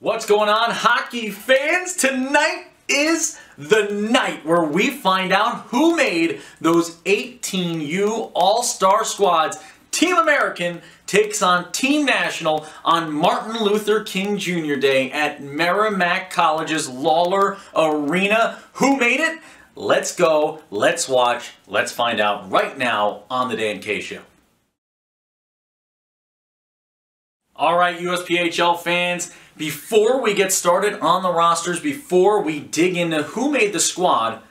What's going on, hockey fans? Tonight is the night where we find out who made those 18U All-Star squads. Team American takes on Team National on Martin Luther King Jr. Day at Merrimack College's Lawler Arena. Who made it? Let's go, let's watch, let's find out right now on the Dan K Show. Alright, USPHL fans, before we get started on the rosters, before we dig into who made the squad,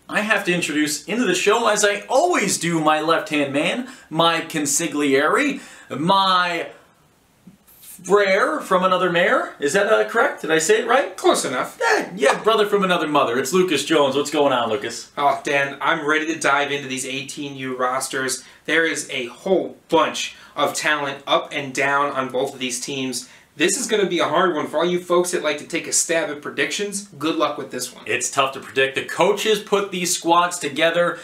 I have to introduce into the show, as I always do, my left-hand man, my consigliere, my Frey from another mare. Is that correct? Did I say it right? Close enough. Yeah, brother from another mother. It's Lucas Jones. What's going on, Lucas? Oh, Dan, I'm ready to dive into these 18U rosters. There is a whole bunch of talent up and down on both of these teams. This is going to be a hard one for all you folks that like to take a stab at predictions. Good luck with this one. It's tough to predict. The coaches put these squads together.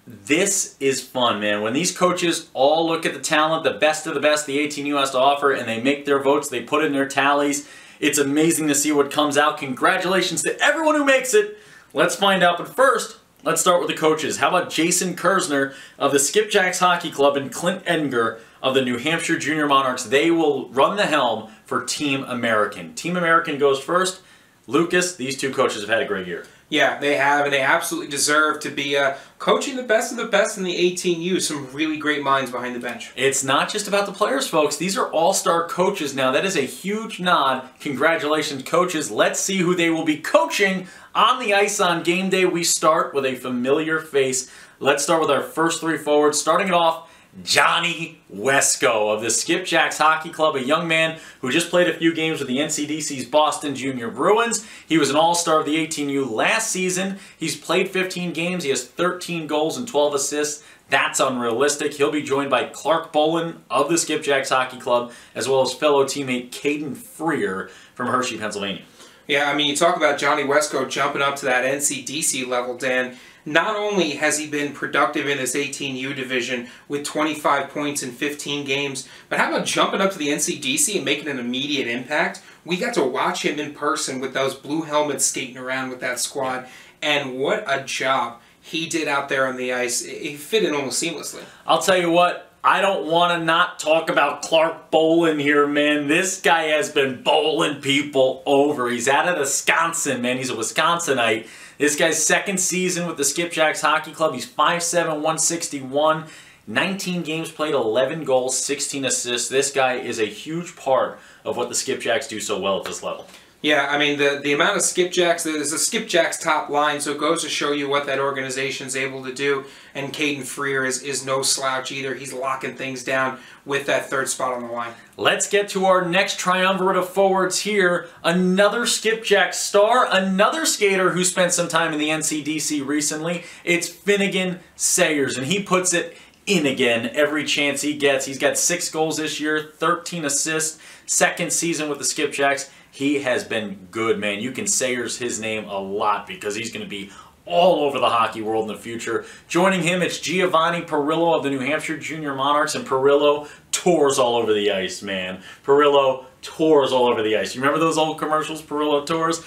This is fun, man. When these coaches all look at the talent, the best of the best the 18U has to offer, and they make their votes, they put in their tallies, it's amazing to see what comes out. Congratulations to everyone who makes it. Let's find out. But first, let's start with the coaches. How about Jason Kersner of the Skipjacks Hockey Club and Clint Edgar of the New Hampshire Junior Monarchs? They will run the helm for Team American. Team American goes first. Lucas, these two coaches have had a great year. Yeah, they have, and they absolutely deserve to be coaching the best of the best in the 18U. Some really great minds behind the bench. It's not just about the players, folks. These are all-star coaches now. That is a huge nod. Congratulations, coaches. Let's see who they will be coaching on the ice on game day. We start with a familiar face. Let's start with our first three forwards. Starting it off, Johnny Wesco of the Skipjacks Hockey Club, a young man who just played a few games with the NCDC's Boston Junior Bruins. He was an all-star of the 18U last season. He's played 15 games. He has 13 goals and 12 assists. That's unrealistic. He'll be joined by Clark Bolin of the Skipjacks Hockey Club, as well as fellow teammate Kaden Frey from Hershey, Pennsylvania. Yeah, I mean, you talk about Johnny Wesco jumping up to that NCDC level, Dan. Not only has he been productive in this 18U division with 25 points in 15 games, but how about jumping up to the NCDC and making an immediate impact? We got to watch him in person with those blue helmets skating around with that squad, and what a job he did out there on the ice. He fit in almost seamlessly. I'll tell you what, I don't want to not talk about Clark Bolin here, man. This guy has been bowling people over. He's out of Wisconsin, man. He's a Wisconsinite. This guy's second season with the Skipjacks Hockey Club. He's 5'7", 161, 19 games played, 11 goals, 16 assists. This guy is a huge part of what the Skipjacks do so well at this level. Yeah, I mean, the amount of Skipjacks, there's a Skipjacks top line, so it goes to show you what that organization's able to do. And Kaden Frey is no slouch either. He's locking things down with that third spot on the line. Let's get to our next triumvirate of forwards here. Another Skipjacks star, another skater who spent some time in the NCDC recently. It's Finnegan Sayers, and he puts it in again every chance he gets. He's got 6 goals this year, 13 assists, second season with the Skipjacks. He has been good, man. You can Sayers his name a lot because he's going to be all over the hockey world in the future. Joining him, it's Giovanni Perillo of the New Hampshire Junior Monarchs, and Perillo tours all over the ice, man. Perillo tours all over the ice. You remember those old commercials, Perillo tours?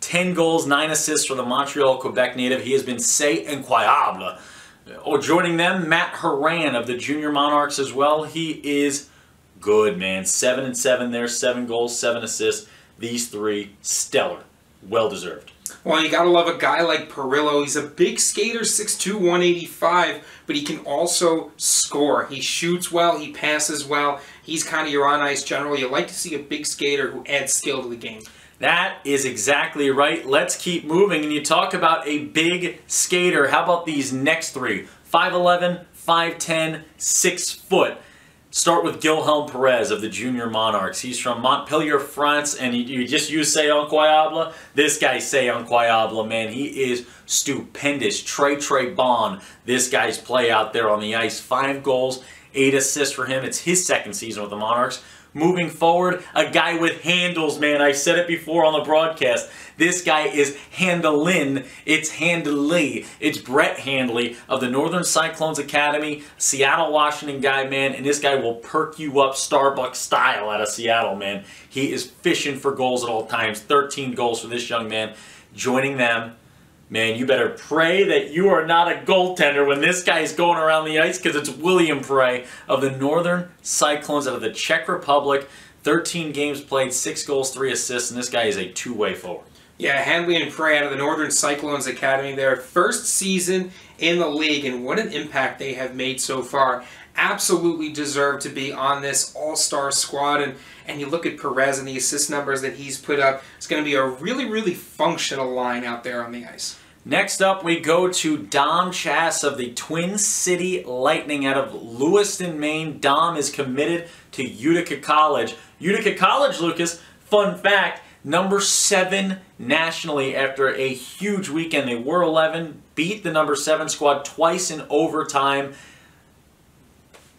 10 goals, 9 assists for the Montreal, Quebec native. He has been c'est incroyable. Or joining them, Matt Horan of the Junior Monarchs as well. He is good, man. 7-7 there, 7 goals, 7 assists. These three, stellar. Well-deserved. Well, you gotta love a guy like Perillo. He's a big skater, 6'2", 185, but he can also score. He shoots well, he passes well. He's kind of your on-ice general. You like to see a big skater who adds skill to the game. That is exactly right. Let's keep moving. And you talk about a big skater. How about these next three? 5'11", 5'10", 6 foot. Start with Guilherme Perez of the Junior Monarchs. He's from Montpellier, France, and you just use c'est incroyable. This guy's c'est incroyable, man. He is stupendous. Trey Bon. This guy's play out there on the ice. 5 goals, 8 assists for him. It's his second season with the Monarchs. moving forward. A guy with handles, man. I said it before on the broadcast. This guy is handlin'. It's handly. It's Brett Handley of the Northern Cyclones Academy. Seattle, Washington guy, man. And this guy will perk you up Starbucks style out of Seattle, man. He is fishing for goals at all times. 13 goals for this young man. Joining them. Man, you better pray that you are not a goaltender when this guy is going around the ice, because it's William Frey of the Northern Cyclones out of the Czech Republic. 13 games played, 6 goals, 3 assists, and this guy is a two-way forward. Yeah, Handley and Frey out of the Northern Cyclones Academy. Their first season in the league, and what an impact they have made so far. Absolutely deserve to be on this all-star squad. And you look at Perez and the assist numbers that he's put up. It's going to be a really, really functional line out there on the ice. Next up, we go to Dom Chasse of the Twin City Lightning out of Lewiston, Maine. Dom is committed to Utica College. Utica College, Lucas, fun fact, number 7 nationally after a huge weekend. They were 11, beat the number 7 squad twice in overtime.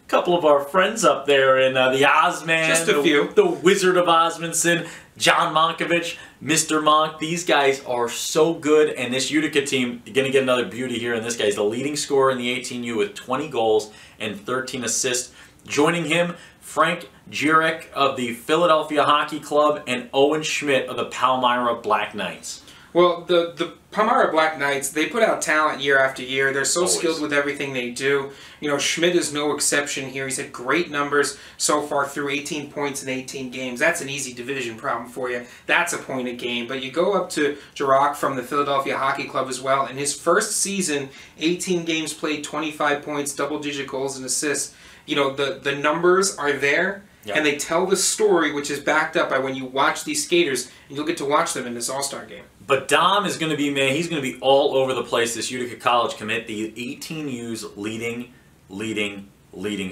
Couple of our friends up there in the Ozman, just a few. The Wizard of Osmondson, John Monkovich, Mr. Monk. These guys are so good, and this Utica team going to get another beauty here. And this guy's the leading scorer in the 18U with 20 goals and 13 assists. Joining him, Frank Jarick of the Philadelphia Hockey Club and Owen Schmidt of the Palmyra Black Knights. Well, the Palmyra Black Knights, they put out talent year after year. They're so Always skilled with everything they do. You know, Schmidt is no exception here. He's had great numbers so far through 18 points in 18 games. That's an easy division problem for you. That's a point a game. But you go up to Jarick from the Philadelphia Hockey Club as well. In his first season, 18 games played, 25 points, double-digit goals and assists. You know, the numbers are there. Yep. And they tell the story, which is backed up by when you watch these skaters, and you'll get to watch them in this All-Star game. But Dom is going to be, man, he's going to be all over the place, this Utica College commit, the 18U's leading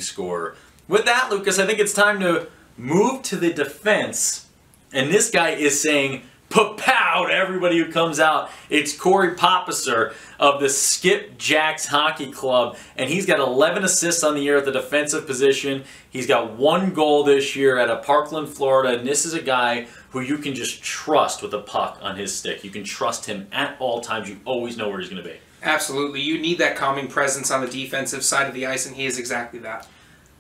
scorer. With that, Lucas, I think it's time to move to the defense. And this guy is saying, "Pa-pow" to everybody who comes out. It's Cory Papa, sir, of the Skipjacks Hockey Club, and he's got 11 assists on the year at the defensive position. He's got 1 goal this year out of Parkland, Florida, and this is a guy who you can just trust with a puck on his stick. You can trust him at all times. You always know where he's going to be. Absolutely. You need that calming presence on the defensive side of the ice, and he is exactly that.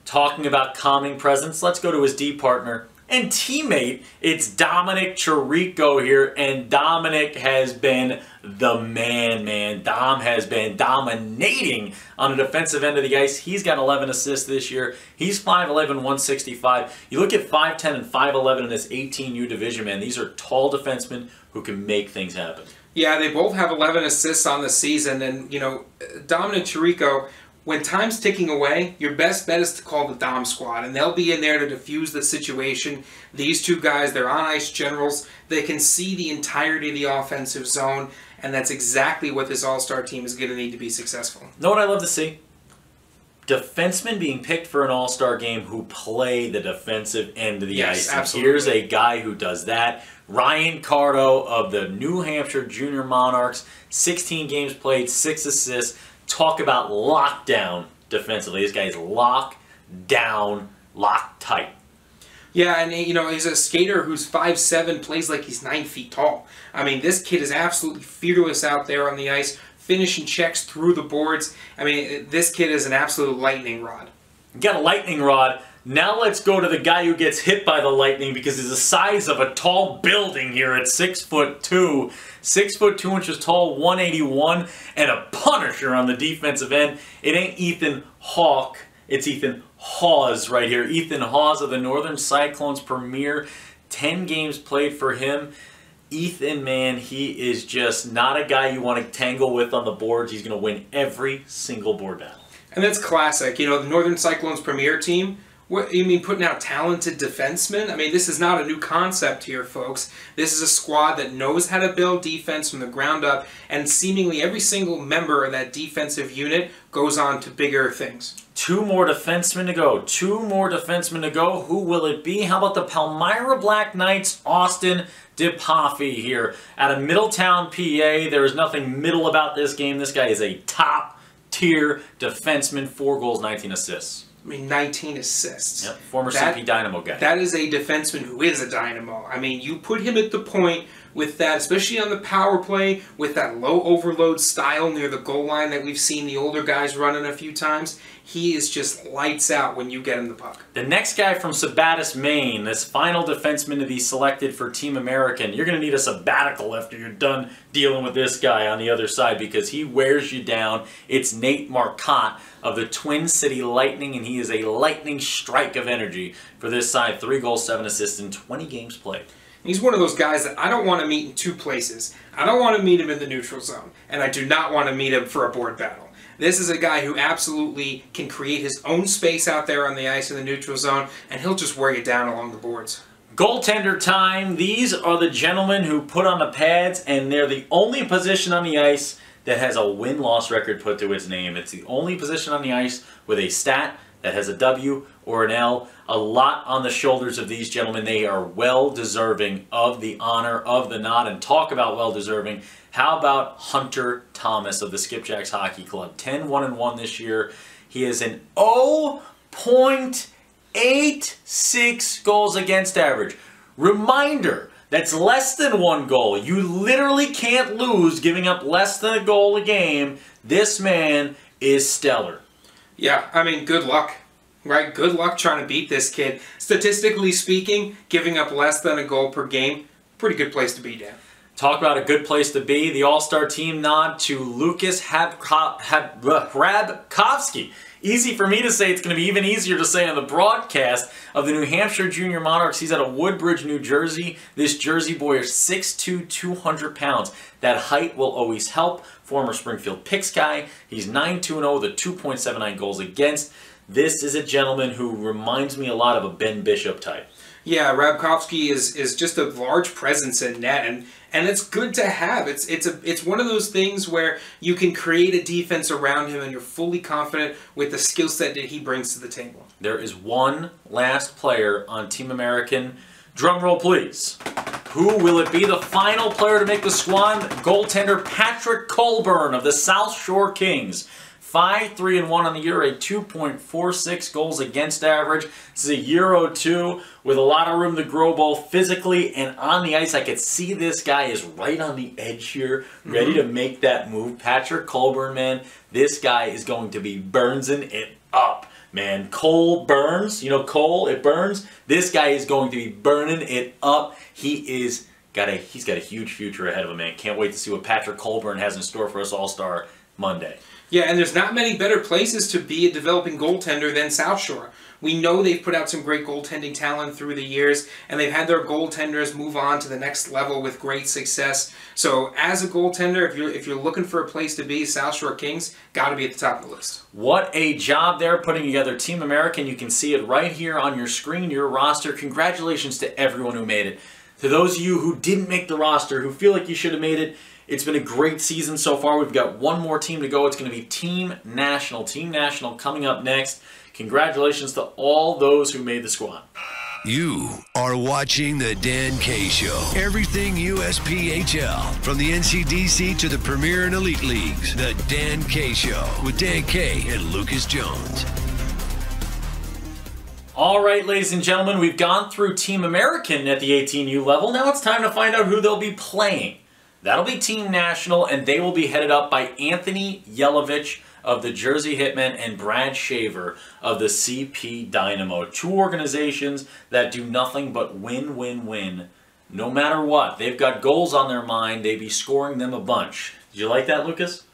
Talking about calming presence, let's go to his D partner and teammate. It's Dominic Chourio here, and Dominic has been the man. Dom has been dominating on the defensive end of the ice. He's got 11 assists this year. He's 5'11", 165. You look at 5'10", and 5'11" in this 18U division, man. These are tall defensemen who can make things happen. Yeah, they both have 11 assists on the season, and, you know, Dominic Chourio, when time's ticking away, your best bet is to call the Dom squad, and they'll be in there to diffuse the situation. These two guys, they're on-ice generals. They can see the entirety of the offensive zone, and that's exactly what this all-star team is going to need to be successful. Know what I love to see? Defensemen being picked for an all-star game who play the defensive end of the ice. Absolutely. Here's a guy who does that. Ryan Cardo of the New Hampshire Junior Monarchs. 16 games played, 6 assists. Talk about lockdown defensively. This guy's locked down, locked tight. Yeah, and you know, he's a skater who's 5'7", plays like he's 9 feet tall. I mean, this kid is absolutely fearless out there on the ice, finishing checks through the boards. I mean, this kid is an absolute lightning rod. Got a lightning rod. Now let's go to the guy who gets hit by the lightning because he's the size of a tall building here at 6'2". 6'2" inches tall, 181, and a punisher on the defensive end. It ain't Ethan Hawke, it's Ethan Hawes right here. Ethan Hawes of the Northern Cyclones Premier. 10 games played for him. Ethan, man, he is just not a guy you want to tangle with on the boards. He's going to win every single board battle. And that's classic. You know, the Northern Cyclones Premier team, what you mean putting out talented defensemen? I mean, this is not a new concept here, folks. This is a squad that knows how to build defense from the ground up, and seemingly every single member of that defensive unit goes on to bigger things. 2 more defensemen to go. 2 more defensemen to go. Who will it be? How about the Palmyra Black Knights, Austin DePaffy here out of Middletown, PA. There is nothing middle about this game. This guy is a top-tier defenseman. 4 goals, 19 assists. I mean, 19 assists. Yep, former CP Dynamo guy. That is a defenseman who is a dynamo. I mean, you put him at the point with that, especially on the power play, with that low overload style near the goal line that we've seen the older guys running a few times. He is just lights out when you get him the puck. The next guy from Sabattis, Maine, this final defenseman to be selected for Team American. You're going to need a sabbatical after you're done dealing with this guy on the other side because he wears you down. It's Nate Marcotte of the Twin City Lightning, and he is a lightning strike of energy for this side. 3 goals, 7 assists in 20 games played. He's one of those guys that I don't want to meet in 2 places. I don't want to meet him in the neutral zone, and I do not want to meet him for a board battle. This is a guy who absolutely can create his own space out there on the ice in the neutral zone, and he'll just wear you down along the boards. Goaltender time. These are the gentlemen who put on the pads, and they're the only position on the ice that has a win-loss record put to its name. It's the only position on the ice with a stat that has a W or an L. A lot on the shoulders of these gentlemen. They are well-deserving of the honor of the nod. And talk about well-deserving. How about Hunter Thomas of the Skipjacks Hockey Club? 10-1-1 this year. He is an 0.86 goals against average. Reminder, that's less than 1 goal. You literally can't lose giving up less than a goal a game. This man is stellar. Yeah, I mean, good luck, right? Good luck trying to beat this kid. Statistically speaking, giving up less than a goal per game, pretty good place to be, Dan. Talk about a good place to be. The All-Star team nod to Lucas Rabkovsky. Easy for me to say. It's going to be even easier to say on the broadcast of the New Hampshire Junior Monarchs. He's out of Woodbridge, New Jersey. This Jersey boy is 6'2", 200 pounds. That height will always help. Former Springfield Picks guy. He's 9-2-0 with a 2.79 goals against. This is a gentleman who reminds me a lot of a Ben Bishop type. Yeah, Rabkovsky is just a large presence in net, and it's good to have. It's one of those things where you can create a defense around him, and you're fully confident with the skill set that he brings to the table. There is one last player on Team American. Drum roll, please. Who will it be? The final player to make the squad, goaltender Patrick Colburn of the Southshore Kings. 5-3-1 on the year, a 2.46 goals against average. This is a Euro 2 with a lot of room to grow both physically and on the ice. I could see this guy is right on the edge here, ready to make that move. Patrick Colburn, man, this guy is going to be burnsing it up, man. Cole burns, you know, coal, it burns. This guy is going to be burning it up. He's got a huge future ahead of him, man. Can't wait to see what Patrick Colburn has in store for us All-Star Monday. Yeah, and there's not many better places to be a developing goaltender than Southshore. We know they've put out some great goaltending talent through the years, and they've had their goaltenders move on to the next level with great success. So as a goaltender, if you're looking for a place to be, Southshore Kings got to be at the top of the list. What a job they're putting together. Team American, you can see it right here on your screen, your roster. Congratulations to everyone who made it. To those of you who didn't make the roster, who feel like you should have made it, it's been a great season so far. We've got one more team to go. It's going to be Team National. Team National coming up next. Congratulations to all those who made the squad. You are watching The Dan K Show. Everything USPHL. From the NCDC to the Premier and Elite Leagues. The Dan K Show with Dan K and Lucas Jones. All right, ladies and gentlemen, we've gone through Team American at the 18U level. Now it's time to find out who they'll be playing. That'll be Team National, and they will be headed up by Anthony Yelovich of the Jersey Hitmen and Brad Shaver of the CP Dynamo. 2 organizations that do nothing but win, win, win. No matter what. They've got goals on their mind. They be scoring them a bunch. Did you like that, Lucas?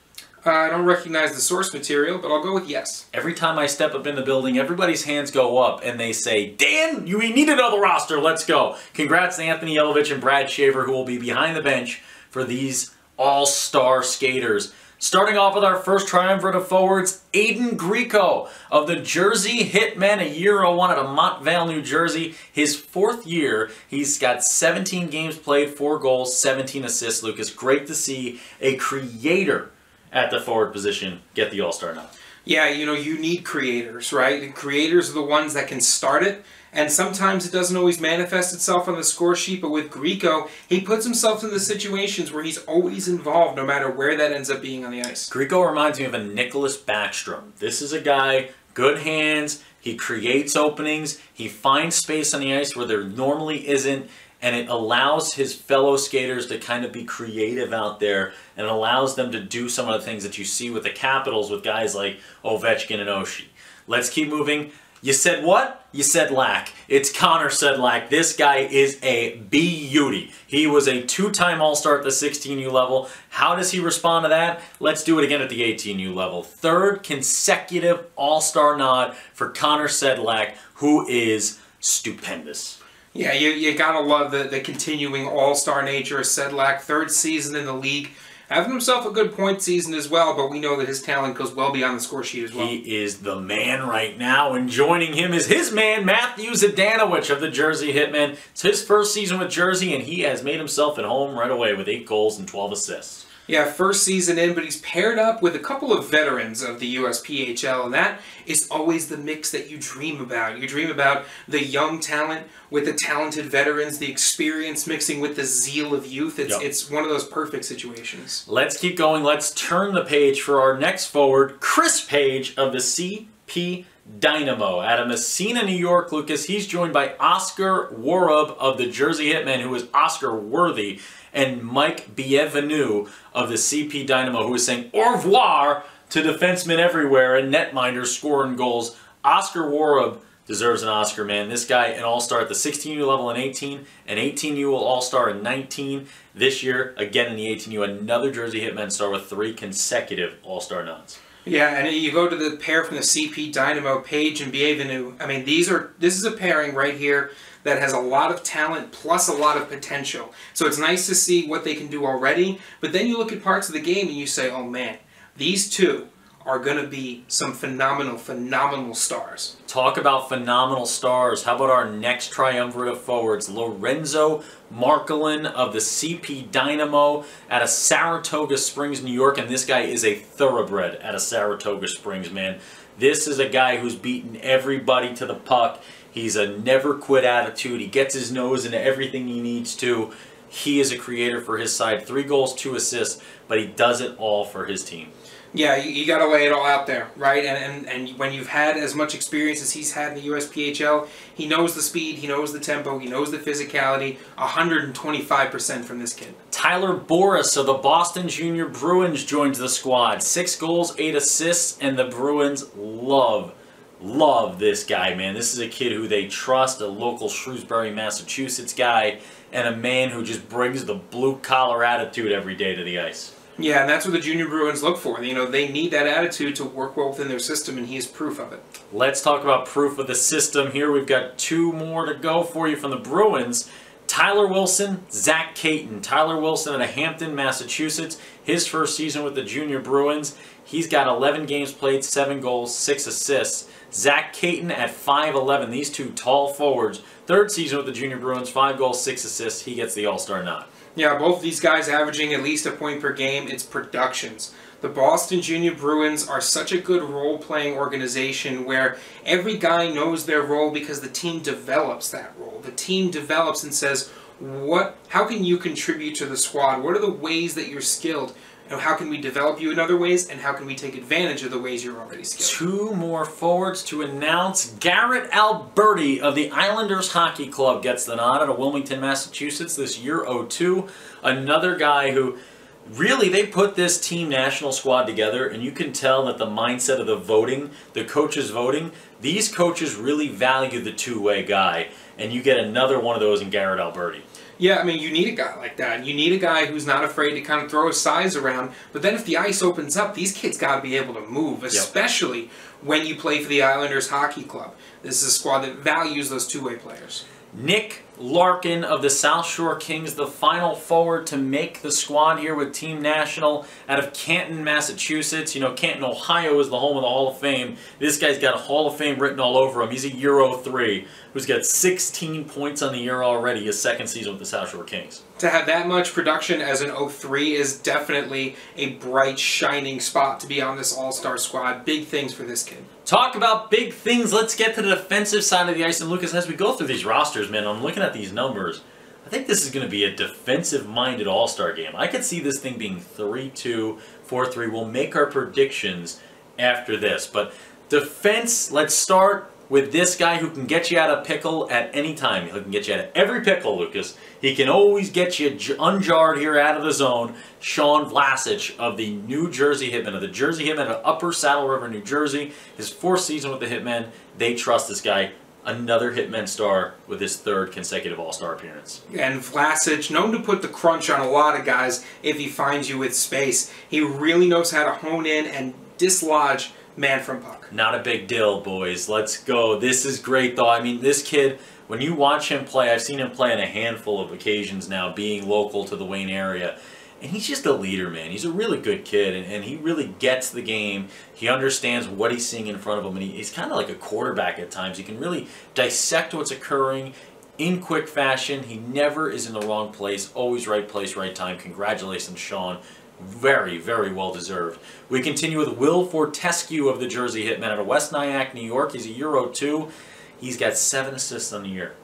I don't recognize the source material, but I'll go with yes. Every time I step up in the building, everybody's hands go up and they say, Dan, we need to know the roster. Let's go. Congrats to Anthony Yelovich and Brad Shaver, who will be behind the bench for these all-star skaters. Starting off with our first triumvirate of forwards, Aiden Greco of the Jersey Hitmen, a Euro 1 out of Montvale, New Jersey. His 4th year, he's got 17 games played, 4 goals, 17 assists, Lucas. Great to see a creator at the forward position get the all-star nod. Yeah, you know, you need creators, right? And creators are the ones that can start it. And sometimes it doesn't always manifest itself on the score sheet, but with Greco, he puts himself in the situations where he's always involved, no matter where that ends up being on the ice. Greco reminds me of a Nicholas Backstrom. This is a guy, good hands, He creates openings. He finds space on the ice where there normally isn't. And it allows his fellow skaters to kind of be creative out there, and allows them to do some of the things that you see with the Capitals with guys like Ovechkin and Oshie. Let's keep moving. You said what? You said Lack. It's Connor Sedlak. This guy is a beauty. He was a two-time All-Star at the 16U level. How does he respond to that? Let's do it again at the 18U level. Third consecutive All-Star nod for Connor Sedlak, who is stupendous. Yeah, you gotta love the continuing all-star nature of Sedlak. Third season in the league. Having himself a good point season as well, but we know that his talent goes well beyond the score sheet as well. He is the man right now, and joining him is his man, Matthew Zadanowicz of the Jersey Hitmen. It's his first season with Jersey, and he has made himself at home right away with 8 goals and 12 assists. Yeah, first season in, but he's paired up with a couple of veterans of the USPHL, and that is always the mix that you dream about. You dream about the young talent with the talented veterans, the experience mixing with the zeal of youth. It's one of those perfect situations. Let's keep going. Let's turn the page for our next forward, Chris Page of the CP Dynamo out of Messina, New York, Lucas. He's joined by Oscar Warub of the Jersey Hitmen, who is Oscar worthy, and Mike Bienvenu of the CP Dynamo, who is saying au revoir to defensemen everywhere and netminders scoring goals. Oscar Warub deserves an Oscar, man. This guy, an All-Star at the 16U level in 18, an 18U All-Star in 19. This year, again in the 18U, another Jersey Hitmen star with 3 consecutive All-Star nods. Yeah, and you go to the pair from the CP Dynamo, Page and Bienvenu. I mean, this is a pairing right here that has a lot of talent plus a lot of potential. So it's nice to see what they can do already, but then you look at parts of the game and you say, oh man, these two are going to be some phenomenal, phenomenal stars. Talk about phenomenal stars. How about our next triumvirate of forwards? Lorenzo Marcolin of the CP Dynamo out of Saratoga Springs, New York. And this guy is a thoroughbred out of Saratoga Springs, man. This is a guy who's beaten everybody to the puck. He's a never-quit attitude. He gets his nose into everything he needs to. He is a creator for his side. 3 goals, 2 assists, but he does it all for his team. Yeah, you got to lay it all out there, right? And when you've had as much experience as he's had in the USPHL, he knows the speed, he knows the tempo, he knows the physicality. 125% from this kid. Tyler Boris of the Boston Junior Bruins joins the squad. 6 goals, 8 assists, and the Bruins love this guy, man. This is a kid who they trust, a local Shrewsbury, Massachusetts guy, and a man who just brings the blue-collar attitude every day to the ice. Yeah, and that's what the Junior Bruins look for. You know, they need that attitude to work well within their system, and he's proof of it. Let's talk about proof of the system here. We've got 2 more to go for you from the Bruins. Tyler Wilson, Zach Kaden. Tyler Wilson out of Hampton, Massachusetts. His first season with the Junior Bruins. He's got 11 games played, 7 goals, 6 assists. Zach Kaden at 5'11". These 2 tall forwards. Third season with the Junior Bruins, 5 goals, 6 assists. He gets the All-Star nod. Yeah, both of these guys averaging at least a point per game. It's productions. The Boston Junior Bruins are such a good role-playing organization where every guy knows their role because the team develops that role. The team develops and says, how can you contribute to the squad? What are the ways that you're skilled? And how can we develop you in other ways? And how can we take advantage of the ways you're already skilled? 2 more forwards to announce. Garrett Alberti of the Islanders Hockey Club gets the nod out of Wilmington, Massachusetts this year 02. Another guy who really, they put this team national squad together, and you can tell that the mindset of the voting, the coaches voting, these coaches really value the two-way guy, and you get another one of those in Garrett Alberti. Yeah, I mean, you need a guy like that. You need a guy who's not afraid to kind of throw his size around. But then if the ice opens up, these kids got to be able to move, especially when you play for the Islanders Hockey Club. This is a squad that values those two-way players. Nick Larkin of the Southshore Kings, the final forward to make the squad here with Team National out of Canton, Massachusetts. You know, Canton, Ohio is the home of the Hall of Fame. This guy's got a Hall of Fame written all over him. He's a Euro 3 who's got 16 points on the year already, his second season with the Southshore Kings. To have that much production as an 03 is definitely a bright, shining spot to be on this all-star squad. Big things for this kid. Talk about big things. Let's get to the defensive side of the ice. And Lucas, as we go through these rosters, man, I'm looking at these numbers. I think this is going to be a defensive-minded all-star game. I could see this thing being 3-2, 4-3. We'll make our predictions after this. But defense, let's start with this guy who can get you out of pickle at any time. He can get you out of every pickle, Lucas. He can always get you unjarred here out of the zone. Sean Vlasic of the New Jersey Hitmen, of the Jersey Hitmen of Upper Saddle River, New Jersey. His 4th season with the Hitmen. They trust this guy. Another Hitmen star with his 3rd consecutive All-Star appearance. And Vlasic, known to put the crunch on a lot of guys if he finds you with space. He really knows how to hone in and dislodge man from puck. Not a big deal, boys. Let's go. This is great, though. I mean, this kid, when you watch him play, I've seen him play on a handful of occasions now, being local to the Wayne area. And he's just a leader, man. He's a really good kid, and he really gets the game. He understands what he's seeing in front of him, and he's kind of like a quarterback at times. He can really dissect what's occurring in quick fashion. He never is in the wrong place. Always right place, right time. Congratulations, Sean. Very, very well deserved. We continue with Will Fortescue of the Jersey Hitmen out of West Nyack, New York. He's a Euro 2. He's got 7 assists on the year.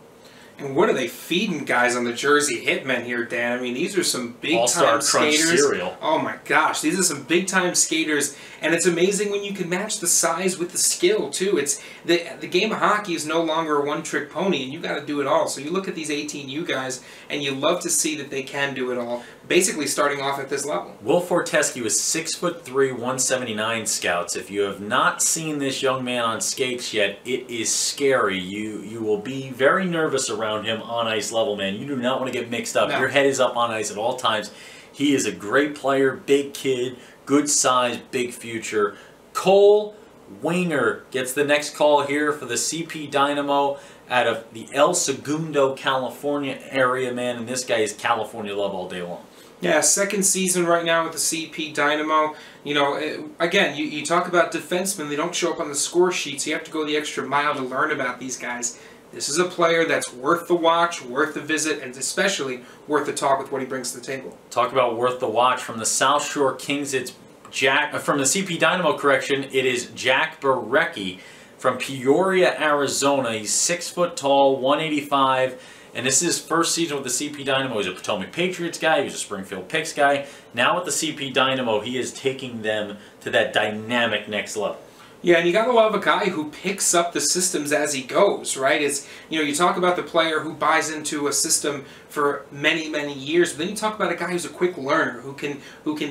And what are they feeding guys on the Jersey Hitmen here, Dan? I mean, these are some big-time skaters. Cereal. Oh my gosh, these are some big-time skaters, and it's amazing when you can match the size with the skill too. It's the game of hockey is no longer a one-trick pony, and you got to do it all. So you look at these 18U guys, and you love to see that they can do it all. Basically, starting off at this level. Will Fortescue is 6'3", 179. Scouts. If you have not seen this young man on skates yet, it is scary. You will be very nervous around him on ice level, man. You do not want to get mixed up. No. Your head is up on ice at all times. He is a great player, big kid, good size, big future. Cole Wainer gets the next call here for the CP Dynamo out of the El Segundo, California area, man. And this guy is California love all day long. Yeah, 2nd season right now with the CP Dynamo. You know, again, you talk about defensemen. They don't show up on the score sheets. You have to go the extra mile to learn about these guys. This is a player that's worth the watch, worth the visit, and especially worth the talk with what he brings to the table. Talk about worth the watch. From the Southshore Kings, it's from the CP Dynamo, correction, it is Jack Barecki from Peoria, Arizona. He's 6 foot tall, 185, and this is his 1st season with the CP Dynamo. He's a Potomac Patriots guy. He was a Springfield Picks guy. Now with the CP Dynamo, he is taking them to that dynamic next level. Yeah, and you gotta love a guy who picks up the systems as he goes, right? It's, you know, you talk about the player who buys into a system for many, many years, but then you talk about a guy who's a quick learner, who can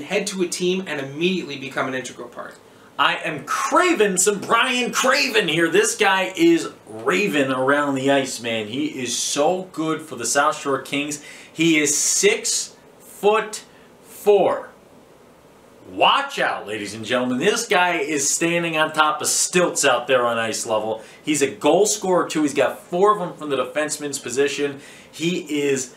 head to a team and immediately become an integral part. I am craving some Brian Craven here. This guy is raving around the ice, man. He is so good for the Southshore Kings. He is 6'4". Watch out, ladies and gentlemen. This guy is standing on top of stilts out there on ice level. He's a goal scorer, too. He's got 4 of them from the defenseman's position. He is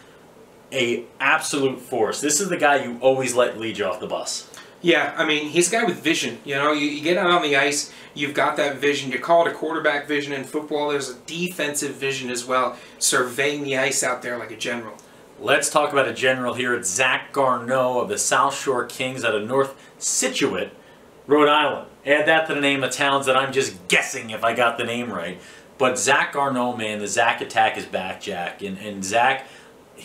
an absolute force. This is the guy you always let lead you off the bus. Yeah, I mean, he's a guy with vision. You know, you get out on the ice, you've got that vision. You call it a quarterback vision. In football, there's a defensive vision as well, surveying the ice out there like a general. Let's talk about a general here. It's Zack Garnea of the Southshore Kings out of North Scituate, Rhode Island. Add that to the name of towns that I'm just guessing if I got the name right. But Zack Garnea, man, the Zack attack is back, Jack. And Zack,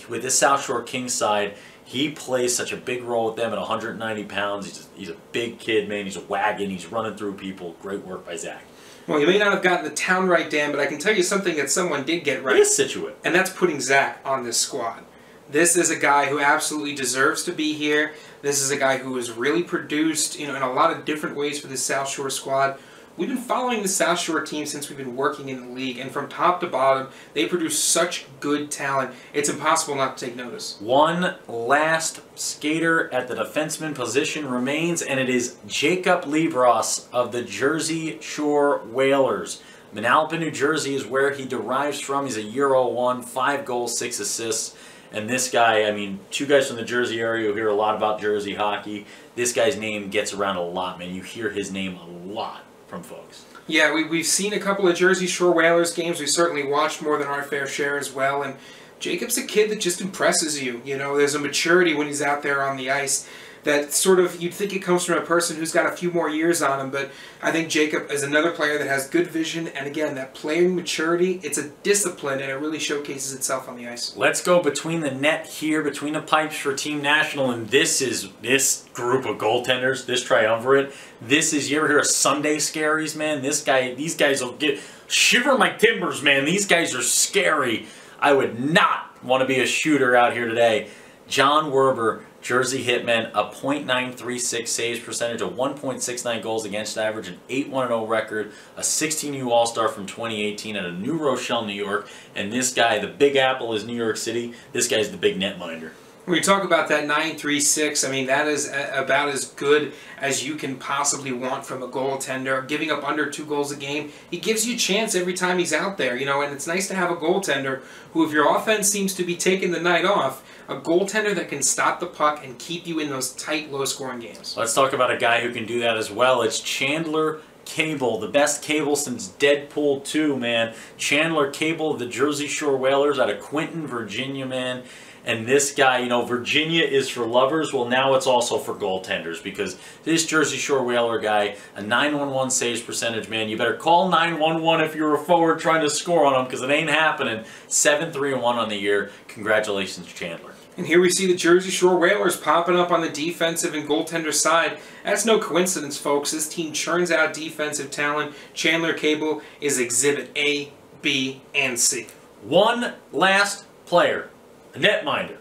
with this Southshore Kings side, he plays such a big role with them at 190 pounds. He's a big kid, man. He's a wagon. He's running through people. Great work by Zack. Well, you may not have gotten the town right, Dan, but I can tell you something that someone did get right. It is Scituate. And that's putting Zack on this squad. This is a guy who absolutely deserves to be here. This is a guy who has really produced, you know, in a lot of different ways for the Southshore squad. We've been following the Southshore team since we've been working in the league, and from top to bottom, they produce such good talent. It's impossible not to take notice. One last skater at the defenseman position remains, and it is Jacob Libros of the Jersey Shore Whalers. Manalapan, New Jersey is where he derives from. He's a Euro 1, 5 goals, 6 assists. And this guy, I mean, 2 guys from the Jersey area who hear a lot about Jersey hockey. This guy's name gets around a lot, man. You hear his name a lot from folks. Yeah, we've seen a couple of Jersey Shore Whalers games. We've certainly watched more than our fair share as well. And Jacob's a kid that just impresses you. You know, there's a maturity when he's out there on the ice that sort of, you'd think it comes from a person who's got a few more years on him, but I think Jacob is another player that has good vision, and again, that playing maturity, it's a discipline, and it really showcases itself on the ice. Let's go between the net here, between the pipes for Team National, and this group of goaltenders, this triumvirate. This is, you ever hear of Sunday Scaries, man? These guys will get shiver my timbers, man. These guys are scary. I would not want to be a shooter out here today. John Werber, Jersey Hitmen, a .936 saves percentage, a 1.69 goals against average, an 8-1-0 record, a 16U All-Star from 2018 at a New Rochelle, New York. And this guy, the Big Apple is New York City. This guy's the big netminder. When you talk about that .936, I mean, that is about as good as you can possibly want from a goaltender. Giving up under 2 goals a game, he gives you a chance every time he's out there, you know, and it's nice to have a goaltender who, if your offense seems to be taking the night off, a goaltender that can stop the puck and keep you in those tight, low-scoring games. Let's talk about a guy who can do that as well. It's Chandler Cable, the best Cable since Deadpool 2, man. Chandler Cable of the Jersey Shore Whalers out of Quinton, Virginia, man. And this guy, you know, Virginia is for lovers. Well, now it's also for goaltenders because this Jersey Shore Whaler guy, a .911 saves percentage, man. You better call 911 if you're a forward trying to score on him because it ain't happening. 7-3-1 on the year. Congratulations, Chandler. And here we see the Jersey Shore Whalers popping up on the defensive and goaltender side. That's no coincidence, folks. This team churns out defensive talent. Chandler Cable is Exhibit A, B, and C. One last player. A netminder.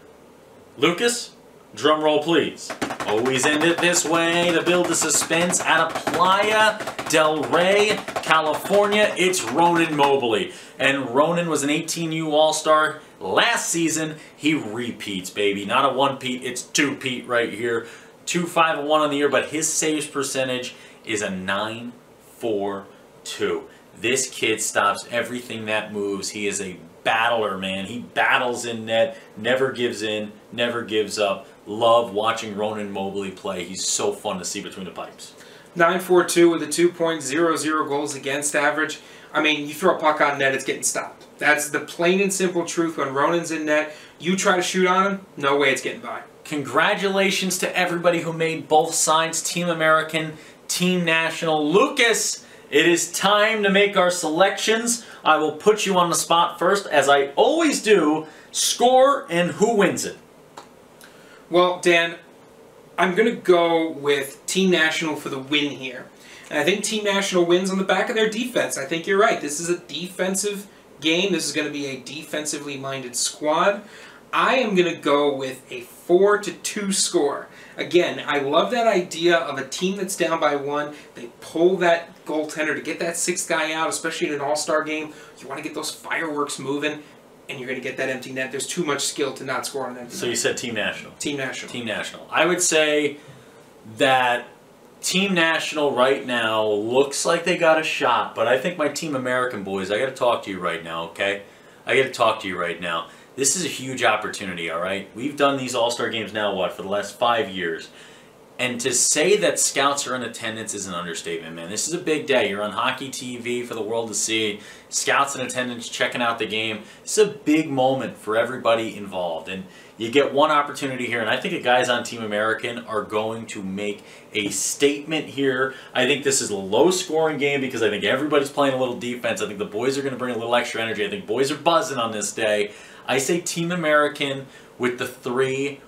Lucas, drum roll please. Always end it this way to build the suspense. Out of Playa del Rey, California, it's Ronan Mobley. And Ronan was an 18U All-Star last season. He repeats, baby. Not a one-peat, it's two-peat right here. 2-5-1 on the year, but his saves percentage is a .942. This kid stops everything that moves. He is a battler, man. He battles in net, never gives in, never gives up. Love watching Ronan Mobley play. He's so fun to see between the pipes. .942 with a 2.00 goals against average. I mean, you throw a puck on net, it's getting stopped. That's the plain and simple truth. When Ronan's in net, you try to shoot on him, no way it's getting by. Congratulations to everybody who made both sides, Team American, Team National. Lucas, it is time to make our selections. I will put you on the spot first, as I always do. Score and who wins it. Well, Dan, I'm going to go with Team National for the win here. And I think Team National wins on the back of their defense. I think you're right. This is a defensive game. This is going to be a defensively minded squad. I am going to go with a 4-2 score. Again, I love that idea of a team that's down by 1. They pull that goaltender to get that 6th guy out, especially in an all-star game. You want to get those fireworks moving, and you're going to get that empty net. There's too much skill to not score on an empty net. So you said Team National. Team National. Team National. I would say that Team National right now looks like they got a shot, but I think my Team American boys, I got to talk to you right now, okay? I got to talk to you right now. This is a huge opportunity, all right? We've done these All-Star games now, what, for the last 5 years. And to say that scouts are in attendance is an understatement, man. This is a big day. You're on hockey TV for the world to see. Scouts in attendance checking out the game. This is a big moment for everybody involved. And you get one opportunity here, and I think the guys on Team American are going to make a statement here. I think this is a low-scoring game because I think everybody's playing a little defense. I think the boys are going to bring a little extra energy. I think boys are buzzing on this day. I say Team American with the 3-2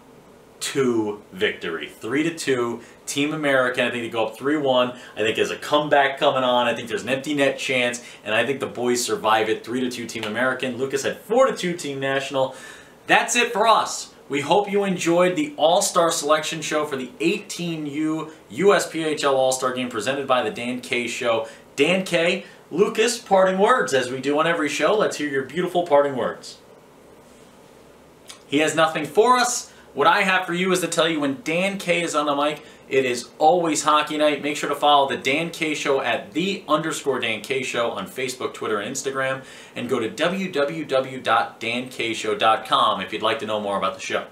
victory. 3-2, Team American. I think they go up 3-1. I think there's a comeback coming on. I think there's an empty net chance, and I think the boys survive it. 3-2 Team American. Lucas had 4-2 Team National. That's it for us. We hope you enjoyed the All-Star Selection Show for the 18U USPHL All-Star Game presented by the Dan K Show. Dan K, Lucas, parting words as we do on every show. Let's hear your beautiful parting words. He has nothing for us. What I have for you is to tell you when Dan K is on the mic, it is always hockey night. Make sure to follow the Dan K Show at _Dan K Show on Facebook, Twitter, and Instagram. And go to www.dankshow.com if you'd like to know more about the show.